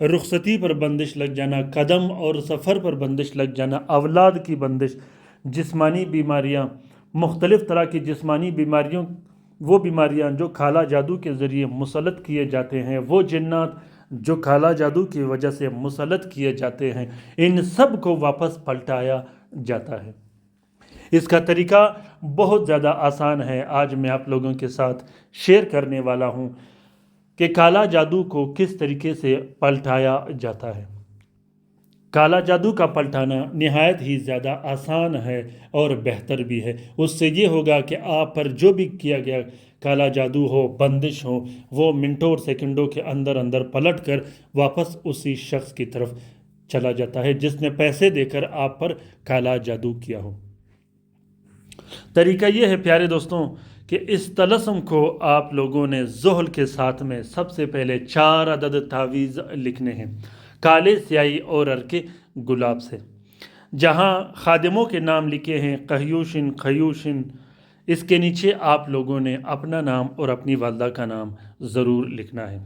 رخصتی پر بندش لگ جانا، قدم اور سفر پر بندش لگ جانا، اولاد کی بندش، جسمانی بیماریاں، مختلف طرح کی جسمانی بیماریوں، وہ بیماریاں جو کالا جادو کے ذریعے مسلط کیے جاتے ہیں، وہ جنات جو کالا جادو کی وجہ سے مسلط کیے جاتے ہیں، ان سب کو واپس پلٹایا جاتا ہے۔ اس کا طریقہ بہت زیادہ آسان ہے، آج میں آپ لوگوں کے ساتھ شیئر کرنے والا ہوں کہ کالا جادو کو کس طریقے سے پلٹایا جاتا ہے۔ کالا جادو کا پلٹانا نہایت ہی زیادہ آسان ہے اور بہتر بھی ہے۔ اس سے یہ ہوگا کہ آپ پر جو بھی کیا گیا کالا جادو ہو، بندش ہو، وہ منٹوں اور سیکنڈوں کے اندر اندر پلٹ کر واپس اسی شخص کی طرف چلا جاتا ہے جس نے پیسے دے کر آپ پر کالا جادو کیا ہو۔ طریقہ یہ ہے پیارے دوستوں کہ اس طلسم کو آپ لوگوں نے زحل کے ساتھ میں سب سے پہلے 4 عدد تعویذ لکھنے ہیں، کالے سیاہی اور عرق گلاب سے۔ جہاں خادموں کے نام لکھے ہیں قیوشن، خیوشن، اس کے نیچے آپ لوگوں نے اپنا نام اور اپنی والدہ کا نام ضرور لکھنا ہے۔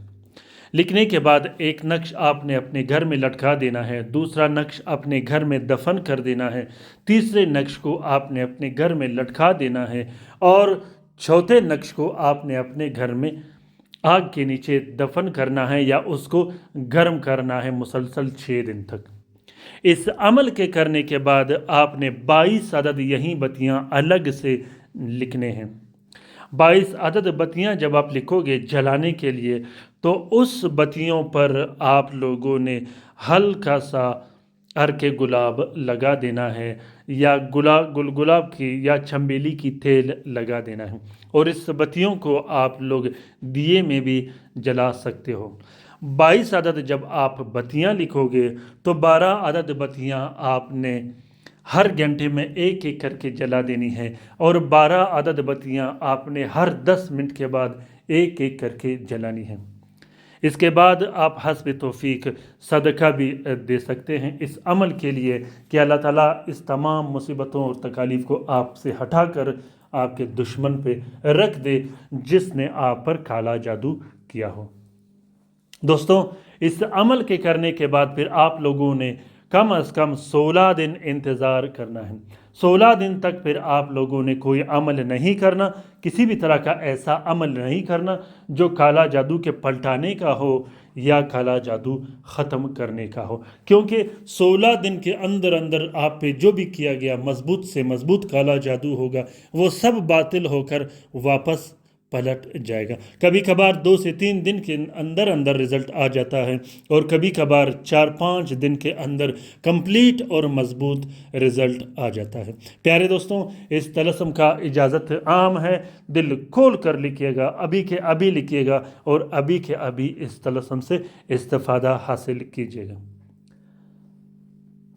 لکھنے کے بعد ایک نقش آپ نے اپنے گھر میں لٹکا دینا ہے، دوسرا نقش اپنے گھر میں دفن کر دینا ہے، تیسرے نقش کو آپ نے اپنے گھر میں لٹکا دینا ہے، اور چوتھے نقش کو آپ نے اپنے گھر میں آگ کے نیچے دفن کرنا ہے یا اس کو گرم کرنا ہے مسلسل 6 دن تک۔ اس عمل کے کرنے کے بعد آپ نے 22 عدد یہیں بتیاں الگ سے لکھنے ہیں۔ 22 عدد بتیاں جب آپ لکھو گے جلانے کے لیے، تو اس بتیوں پر آپ لوگوں نے ہلکا سا عرق گلاب لگا دینا ہے، یا گلاب کی یا چنبیلی کی تیل لگا دینا ہے، اور اس بتیوں کو آپ لوگ دیے میں بھی جلا سکتے ہو۔ 22 عدد جب آپ بتیاں لکھو گے تو 12 عدد بتیاں آپ نے ہر گھنٹے میں ایک ایک کر کے جلا دینی ہے، اور 12 عدد بتیاں آپ نے ہر 10 منٹ کے بعد ایک ایک کر کے جلانی ہے۔ اس کے بعد آپ حسب توفیق صدقہ بھی دے سکتے ہیں اس عمل کے لیے کہ اللہ تعالیٰ اس تمام مصیبتوں اور تکالیف کو آپ سے ہٹا کر آپ کے دشمن پہ رکھ دے جس نے آپ پر کالا جادو کیا ہو۔ دوستوں، اس عمل کے کرنے کے بعد پھر آپ لوگوں نے کم از کم 16 دن انتظار کرنا ہے۔ 16 دن تک پھر آپ لوگوں نے کوئی عمل نہیں کرنا، کسی بھی طرح کا ایسا عمل نہیں کرنا جو کالا جادو کے پلٹانے کا ہو یا کالا جادو ختم کرنے کا ہو، کیونکہ 16 دن کے اندر اندر آپ پہ جو بھی کیا گیا مضبوط سے مضبوط کالا جادو ہوگا وہ سب باطل ہو کر واپس پلٹ جائے گا۔ کبھی کبھار 2 سے 3 دن کے اندر اندر رزلٹ آ جاتا ہے، اور کبھی کبھار 4-5 دن کے اندر کمپلیٹ اور مضبوط رزلٹ آ جاتا ہے۔ پیارے دوستوں، اس طلسم کا اجازت عام ہے، دل کھول کر لکھیے گا، ابھی کے ابھی لکھیے گا، اور ابھی کے ابھی اس طلسم سے استفادہ حاصل کیجیے گا۔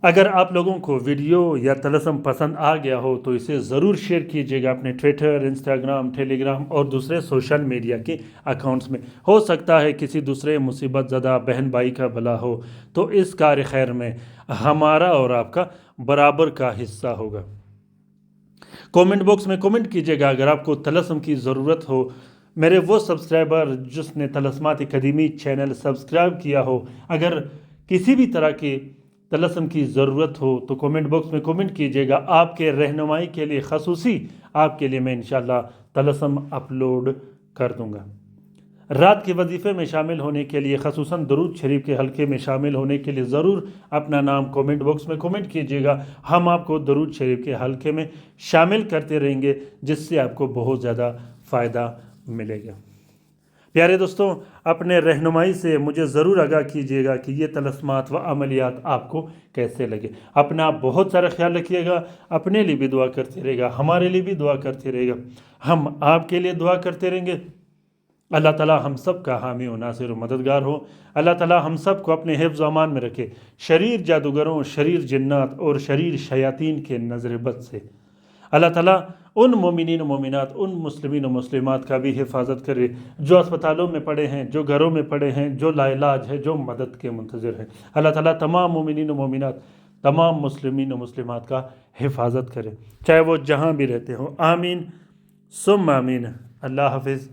اگر آپ لوگوں کو ویڈیو یا طلسم پسند آ گیا ہو تو اسے ضرور شیئر کیجیے گا اپنے ٹویٹر، انسٹاگرام، ٹیلی گرام اور دوسرے سوشل میڈیا کے اکاؤنٹس میں۔ ہو سکتا ہے کسی دوسرے مصیبت زدہ بہن بھائی کا بھلا ہو، تو اس کار خیر میں ہمارا اور آپ کا برابر کا حصہ ہوگا۔ کومنٹ باکس میں کومنٹ کیجیے گا اگر آپ کو طلسم کی ضرورت ہو۔ میرے وہ سبسکرائبر جس نے طلسمات قدیمی چینل سبسکرائب کیا ہو، اگر کسی بھی طرح کی طلسم کی ضرورت ہو تو کومنٹ باکس میں کومنٹ کیجیے گا، آپ کے رہنمائی کے لیے خصوصی آپ کے لیے میں انشاءاللہ طلسم اپلوڈ کر دوں گا۔ رات کے وظیفے میں شامل ہونے کے لیے، خصوصاً درود شریف کے حلقے میں شامل ہونے کے لیے ضرور اپنا نام کومنٹ باکس میں کومنٹ کیجیے گا، ہم آپ کو درود شریف کے حلقے میں شامل کرتے رہیں گے جس سے آپ کو بہت زیادہ فائدہ ملے گا۔ پیارے دوستوں، اپنے رہنمائی سے مجھے ضرور آگاہ کیجیے گا کہ یہ طلسمات و عملیات آپ کو کیسے لگے۔ اپنا بہت سارا خیال رکھیے گا، اپنے لیے بھی دعا کرتے رہے گا، ہمارے لیے بھی دعا کرتے رہے گا، ہم آپ کے لیے دعا کرتے رہیں گے۔ اللہ تعالیٰ ہم سب کا حامی و ناصر و مددگار ہو۔ اللہ تعالیٰ ہم سب کو اپنے حفظ و امان میں رکھے، شریر جادوگروں، شریر جنات اور شریر شیاطین کے نظر بد سے۔ اللہ تعالیٰ ان مومنین و مومنات، ان مسلمین و مسلمات کا بھی حفاظت کرے جو اسپتالوں میں پڑے ہیں، جو گھروں میں پڑے ہیں، جو لا علاج ہے، جو مدد کے منتظر ہیں۔ اللہ تعالیٰ تمام مومنین و مومنات، تمام مسلمین و مسلمات کا حفاظت کرے، چاہے وہ جہاں بھی رہتے ہوں۔ آمین ثم آمین۔ اللہ حافظ۔